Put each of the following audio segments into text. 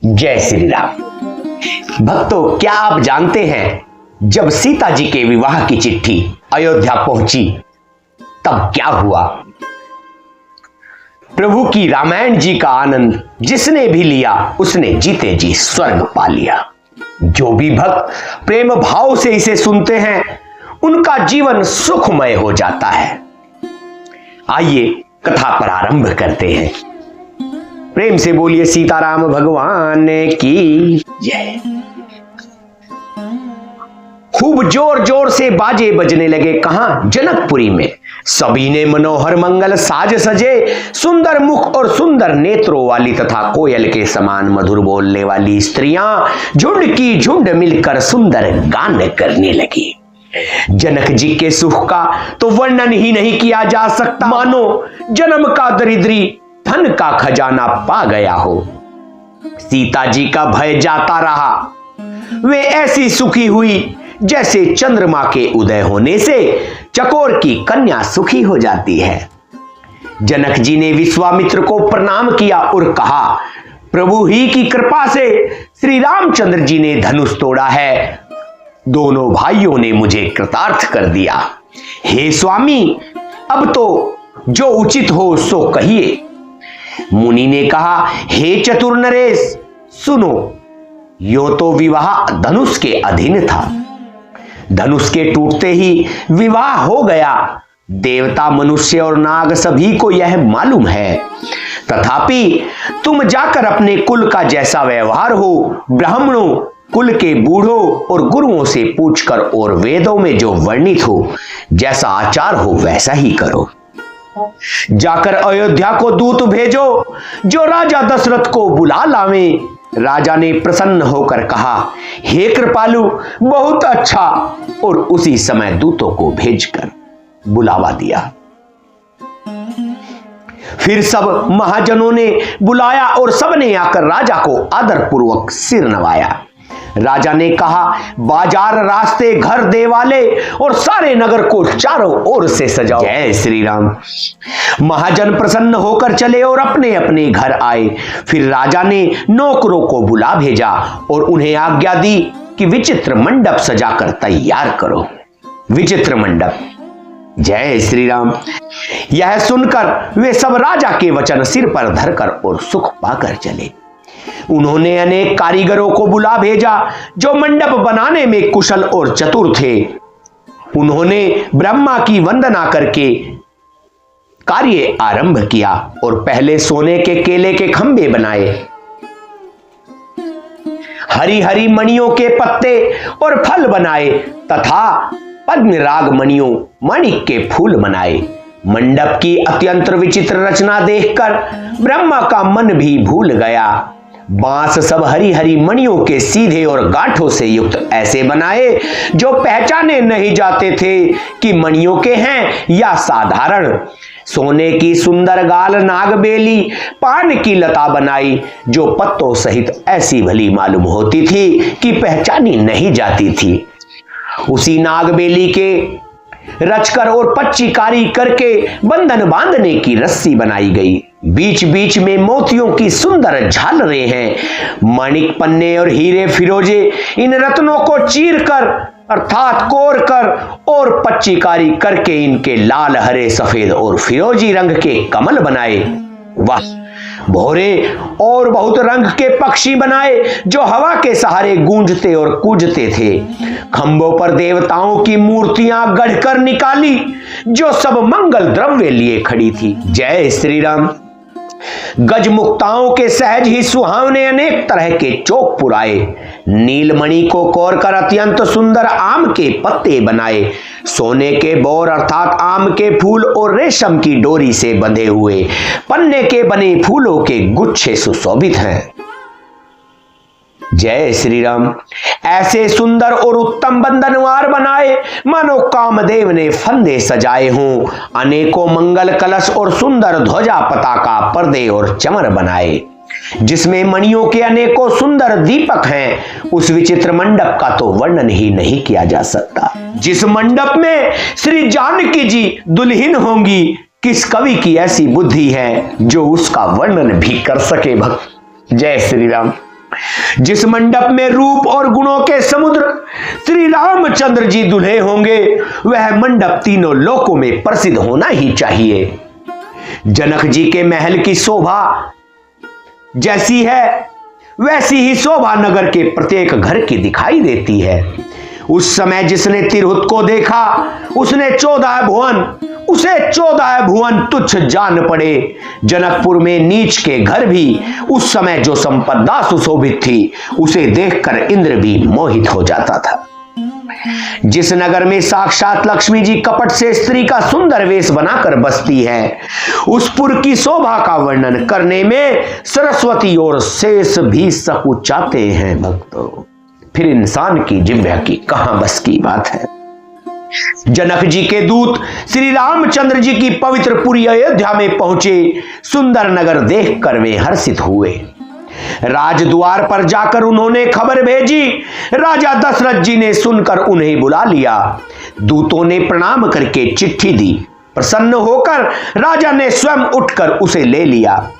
जय श्री राम। भक्तों, क्या आप जानते हैं जब सीता जी के विवाह की चिट्ठी अयोध्या पहुंची तब क्या हुआ? प्रभु की रामायण जी का आनंद जिसने भी लिया उसने जीते जी स्वर्ग पा लिया। जो भी भक्त प्रेम भाव से इसे सुनते हैं उनका जीवन सुखमय हो जाता है। आइए कथा प्रारंभ करते हैं। प्रेम से बोलिए सीताराम भगवान की जय। खूब जोर जोर से बाजे बजने लगे। कहां? जनकपुरी में। सभी ने मनोहर मंगल साज सजे, सुंदर मुख और सुंदर नेत्रों वाली तथा कोयल के समान मधुर बोलने वाली स्त्रियां झुंड की झुंड मिलकर सुंदर गान करने लगी। जनक जी के सुख का तो वर्णन ही नहीं किया जा सकता, मानो जन्म का दरिद्री धन का खजाना पा गया हो। सीता जी का भय जाता रहा। वे ऐसी सुखी हुई जैसे चंद्रमा के उदय होने से चकोर की कन्या सुखी हो जाती है। जनक जी ने विश्वामित्र को प्रणाम किया और कहा, प्रभु ही की कृपा से श्री रामचंद्र जी ने धनुष तोड़ा है। दोनों भाइयों ने मुझे कृतार्थ कर दिया। हे स्वामी, अब तो जो उचित हो सो कहिए। मुनि ने कहा, हे चतुर नरेश, सुनो, यो तो विवाह धनुष के अधीन था। धनुष के टूटते ही विवाह हो गया। देवता, मनुष्य और नाग सभी को यह मालूम है। तथापि तुम जाकर अपने कुल का जैसा व्यवहार हो, ब्राह्मणों, कुल के बूढ़ों और गुरुओं से पूछकर और वेदों में जो वर्णित हो जैसा आचार हो वैसा ही करो। जाकर अयोध्या को दूत भेजो जो राजा दशरथ को बुला लावे। राजा ने प्रसन्न होकर कहा, हे कृपालु, बहुत अच्छा। और उसी समय दूतों को भेजकर बुलावा दिया। फिर सब महाजनों ने बुलाया और सबने आकर राजा को आदर पूर्वक सिर नवाया। राजा ने कहा, बाजार, रास्ते, घर, देवाले और सारे नगर को चारों ओर से सजाओ। जय श्री राम। महाजन प्रसन्न होकर चले और अपने अपने घर आए। फिर राजा ने नौकरों को बुला भेजा और उन्हें आज्ञा दी कि विचित्र मंडप सजाकर तैयार करो। विचित्र मंडप। जय श्री राम। यह सुनकर वे सब राजा के वचन सिर पर धरकर और सुख पाकर चले। उन्होंने अनेक कारीगरों को बुला भेजा जो मंडप बनाने में कुशल और चतुर थे। उन्होंने ब्रह्मा की वंदना करके कार्य आरंभ किया और पहले सोने के केले के खंभे बनाए, हरी हरी मणियों के पत्ते और फल बनाए तथा पद्मराग मणियों, माणिक के फूल बनाए। मंडप की अत्यंत विचित्र रचना देखकर ब्रह्मा का मन भी भूल गया। बांस सब हरी हरी मणियों के सीधे और गांठों से युक्त ऐसे बनाए जो पहचाने नहीं जाते थे कि मणियों के हैं या साधारण। सोने की सुंदर गाल नागबेली पान की लता बनाई जो पत्तों सहित ऐसी भली मालूम होती थी कि पहचानी नहीं जाती थी। उसी नागबेली के रचकर और पच्चीकारी करके बंधन बांधने की रस्सी बनाई गई। बीच बीच में मोतियों की सुंदर झालरें हैं। माणिक, पन्ने और हीरे फिरोजे इन रत्नों को चीर कर अर्थात कोर कर और पच्चीकारी करके इनके लाल, हरे, सफेद और फिरोजी रंग के कमल बनाए। वाह! भोरे और बहुत रंग के पक्षी बनाए जो हवा के सहारे गूंजते और कूजते थे। खंभों पर देवताओं की मूर्तियां गढ़कर निकाली जो सब मंगल द्रव्य लिए खड़ी थी। जय श्री राम। गजमुक्ताओं के सहज ही सुहावने अनेक तरह के चौक पुराए। नीलमणि को कोर कर अत्यंत सुंदर आम के पत्ते बनाए। सोने के बोर अर्थात आम के फूल और रेशम की डोरी से बंधे हुए पन्ने के बने फूलों के गुच्छे सुशोभित हैं। जय श्री राम। ऐसे सुंदर और उत्तम बंधनवार बनाए मानो कामदेव ने फंदे सजाए हों। अनेकों मंगल कलश और सुंदर ध्वजा, पताका, पर्दे और चमर बनाए जिसमें मणियों के अनेकों सुंदर दीपक हैं। उस विचित्र मंडप का तो वर्णन ही नहीं किया जा सकता। जिस मंडप में श्री जानकी जी दुल्हन होंगी, किस कवि की ऐसी बुद्धि है जो उसका वर्णन भी कर सके भक्त। जय श्री राम। जिस मंडप में रूप और गुणों के समुद्र श्री रामचंद्र जी दुल्हे होंगे, वह मंडप तीनों लोकों में प्रसिद्ध होना ही चाहिए। जनक जी के महल की शोभा जैसी है, वैसी ही शोभा नगर के प्रत्येक घर की दिखाई देती है। उस समय जिसने तिरहुत को देखा, उसे 14 भुवन तुच्छ जान पड़े। जनकपुर में नीच के घर भी उस समय जो संपदा सुशोभित थी, उसे देखकर इंद्र भी मोहित हो जाता था। जिस नगर में साक्षात लक्ष्मी जी कपट से स्त्री का सुंदर वेश बनाकर बसती है, उस पुर की शोभा का वर्णन करने में सरस्वती और शेष भी सकुचाते हैं भक्तों। फिर इंसान की जिह्वा की कहां बस की बात है। जनक जी के दूत श्री रामचंद्र जी की पवित्र पुरी अयोध्या में पहुंचे। सुंदर नगर देखकर वे हर्षित हुए। राजद्वार पर जाकर उन्होंने खबर भेजी। राजा दशरथ जी ने सुनकर उन्हें बुला लिया। दूतों ने प्रणाम करके चिट्ठी दी। प्रसन्न होकर राजा ने स्वयं उठकर उसे ले लिया।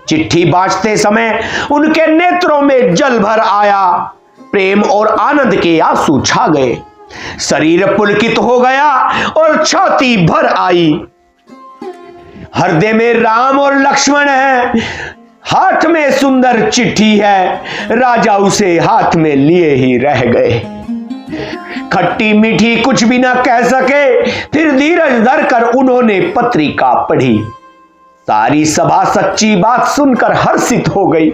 चिट्ठी बांटते समय उनके नेत्रों में जल भर आया। प्रेम और आनंद के आंसू छा गए। शरीर पुलकित हो गया और छाती भर आई। हृदय में राम और लक्ष्मण है, हाथ में सुंदर चिट्ठी है। राजा उसे हाथ में लिए ही रह गए। खट्टी मीठी कुछ भी ना कह सके। फिर धीरज धरकर उन्होंने पत्रिका पढ़ी। सारी सभा सच्ची बात सुनकर हर्षित हो गई।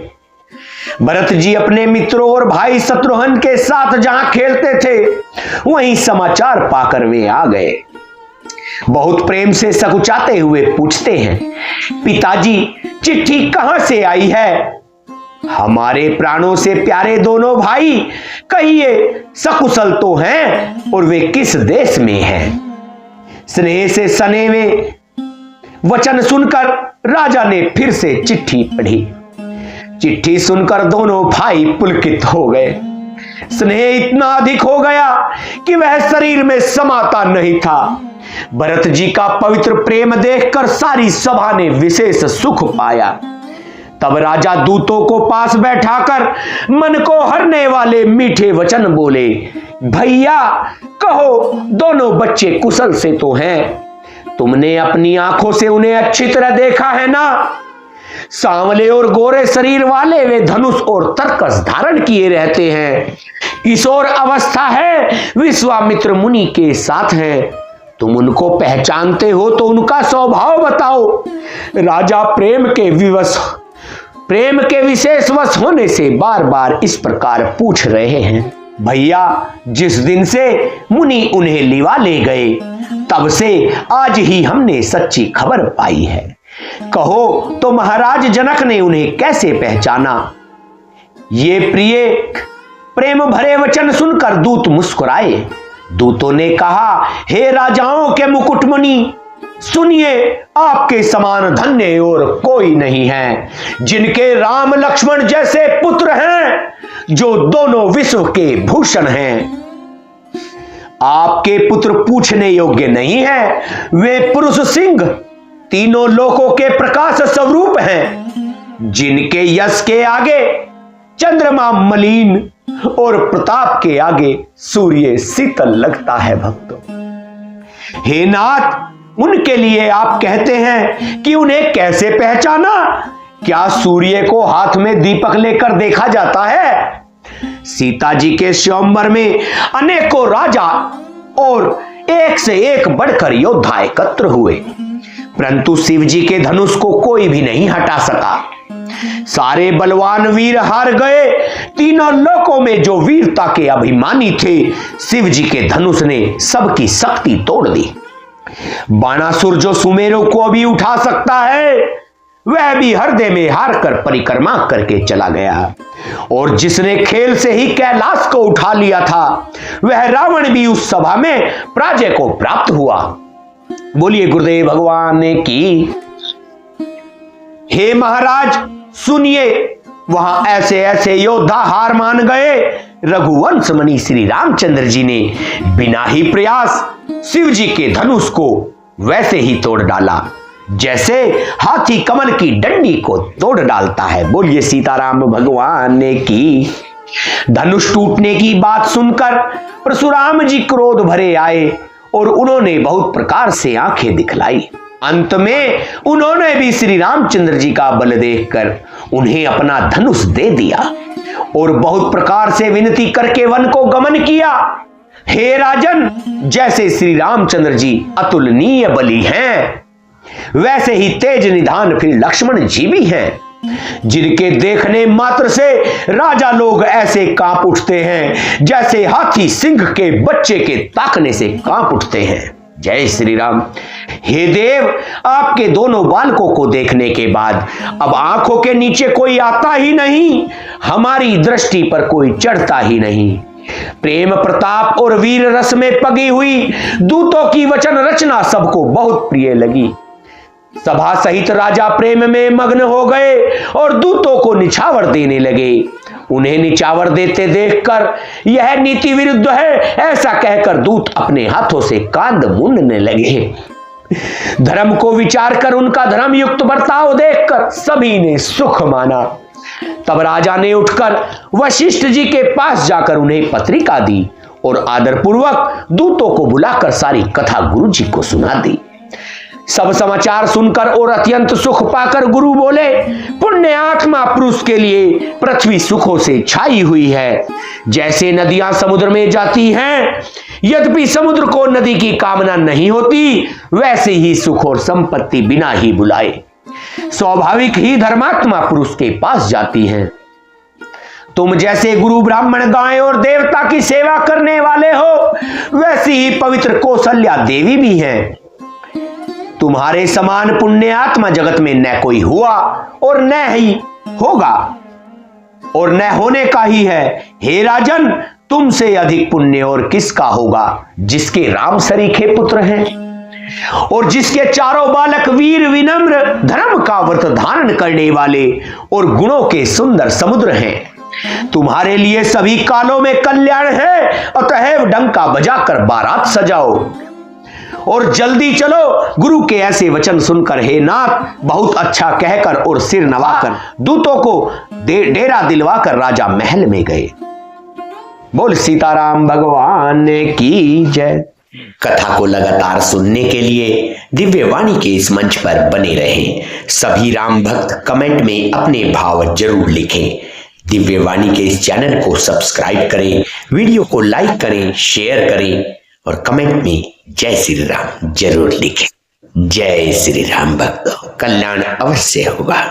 भरत जी अपने मित्रों और भाई शत्रुघ्न के साथ जहां खेलते थे, वहीं समाचार पाकर वे आ गए। बहुत प्रेम से सकुचाते हुए पूछते हैं, पिताजी चिट्ठी कहां से आई है? हमारे प्राणों से प्यारे दोनों भाई, कहिए सकुशल तो हैं और वे किस देश में हैं? स्नेह से सने हुए वचन सुनकर राजा ने फिर से चिट्ठी पढ़ी। चिट्ठी सुनकर दोनों भाई पुलकित हो गए। स्नेह इतना अधिक हो गया कि वह शरीर में समाता नहीं था। भरत जी का पवित्र प्रेम देखकर सारी सभा ने विशेष सुख पाया। तब राजा दूतों को पास बैठाकर मन को हरने वाले मीठे वचन बोले, भैया कहो दोनों बच्चे कुशल से तो हैं? तुमने अपनी आंखों से उन्हें अच्छी तरह देखा है ना? सांवले और गोरे शरीर वाले वे धनुष और तरकस धारण किए रहते हैं। किशोर अवस्था है, विश्वामित्र मुनि के साथ हैं। तुम उनको पहचानते हो तो उनका स्वभाव बताओ। राजा प्रेम के विशेष वश होने से बार बार इस प्रकार पूछ रहे हैं। भैया जिस दिन से मुनि उन्हें लिवा ले गए, तब से आज ही हमने सच्ची खबर पाई है। कहो तो महाराज जनक ने उन्हें कैसे पहचाना? ये प्रेम भरे वचन सुनकर दूत मुस्कुराए। दूतों ने कहा, हे राजाओं के मुकुटमणि, सुनिए आपके समान धन्य और कोई नहीं है, जिनके राम लक्ष्मण जैसे पुत्र हैं, जो दोनों विश्व के भूषण हैं। आपके पुत्र पूछने योग्य नहीं है। वे पुरुष सिंह तीनों लोकों के प्रकाश स्वरूप हैं, जिनके यश के आगे चंद्रमा मलिन और प्रताप के आगे सूर्य शीतल लगता है। भक्तों, हे नाथ, उनके लिए आप कहते हैं कि उन्हें कैसे पहचाना? क्या सूर्य को हाथ में दीपक लेकर देखा जाता है? सीता जी के स्वयंवर में अनेकों राजा और एक से एक बढ़कर योद्धा एकत्र हुए, परंतु शिव जी के धनुष को कोई भी नहीं हटा सका। सारे बलवान वीर हार गए। तीनों लोकों में जो वीरता के अभिमानी थे, शिव जी के धनुष ने सबकी शक्ति तोड़ दी। बाणासुर जो सुमेरु को भी उठा सकता है, वह भी हृदय में हार कर परिक्रमा करके चला गया। और जिसने खेल से ही कैलाश को उठा लिया था, वह रावण भी उस सभा में पराजय को प्राप्त हुआ। बोलिए गुरुदेव भगवान की। हे महाराज सुनिए, वहां ऐसे ऐसे योद्धा हार मान गए। रघुवंश मणि श्री रामचंद्र जी ने बिना ही प्रयास शिव जी के धनुष को वैसे ही तोड़ डाला, जैसे हाथी कमल की डंडी को तोड़ डालता है। बोलिए सीताराम भगवान की। धनुष टूटने की बात सुनकर परशुराम जी क्रोध भरे आए और उन्होंने बहुत प्रकार से आंखें दिखलाई। अंत में उन्होंने भी श्री रामचंद्र जी का बल देखकर उन्हें अपना धनुष दे दिया और बहुत प्रकार से विनती करके वन को गमन किया। हे राजन, जैसे श्री रामचंद्र जी अतुलनीय बली हैं, वैसे ही तेज निधान फिर लक्ष्मण जी भी हैं, जिनके देखने मात्र से राजा लोग ऐसे कांप उठते हैं जैसे हाथी सिंह के बच्चे के ताकने से कांप उठते हैं। जय श्री राम। हे देव, आपके दोनों बालकों को देखने के बाद अब आंखों के नीचे कोई आता ही नहीं, हमारी दृष्टि पर कोई चढ़ता ही नहीं। प्रेम प्रताप और वीर रस में पगी हुई दूतों की वचन रचना सबको बहुत प्रिय लगी। सभा सहित राजा प्रेम में मग्न हो गए और दूतों को निछावर देने लगे। उन्हें निछावर देते देखकर यह नीति विरुद्ध है ऐसा कहकर दूत अपने हाथों से कांद मुंडने लगे। धर्म को विचार कर उनका धर्म युक्त बर्ताव देखकर सभी ने सुख माना। तब राजा ने उठकर वशिष्ठ जी के पास जाकर उन्हें पत्रिका दी और आदरपूर्वक दूतों को बुलाकर सारी कथा गुरु जी को सुना दी। सब समाचार सुनकर और अत्यंत सुख पाकर गुरु बोले, पुण्य आत्मा पुरुष के लिए पृथ्वी सुखों से छाई हुई है। जैसे नदियां समुद्र में जाती हैं, यद्यपि समुद्र को नदी की कामना नहीं होती, वैसे ही सुख और संपत्ति बिना ही बुलाए स्वाभाविक ही धर्मात्मा पुरुष के पास जाती हैं। तुम जैसे गुरु ब्राह्मण गाय और देवता की सेवा करने वाले हो, वैसी ही पवित्र कौशल्या देवी भी हैं। तुम्हारे समान पुण्य आत्मा जगत में न कोई हुआ और न ही होगा और न होने का ही है। हे राजन, तुमसे अधिक पुण्य और किसका होगा, जिसके राम सरीखे पुत्र हैं और जिसके चारों बालक वीर विनम्र धर्म का व्रत धारण करने वाले और गुणों के सुंदर समुद्र हैं। तुम्हारे लिए सभी कालों में कल्याण है, अतएव डंका बजाकर बारात सजाओ और जल्दी चलो। गुरु के ऐसे वचन सुनकर हे नाथ बहुत अच्छा कहकर और सिर नवाकर दूतों को डेरा दिलवाकर राजा महल में गए। बोल सीताराम भगवान की जय। कथा को लगातार सुनने के लिए दिव्यवाणी के इस मंच पर बने रहें। सभी राम भक्त कमेंट में अपने भाव जरूर लिखें। दिव्यवाणी के इस चैनल को सब्सक्राइब करें, वीडियो को लाइक करें, शेयर करें और कमेंट में जय श्री राम जरूर लिखें। जय श्री राम भक्तों, कल्याण अवश्य होगा।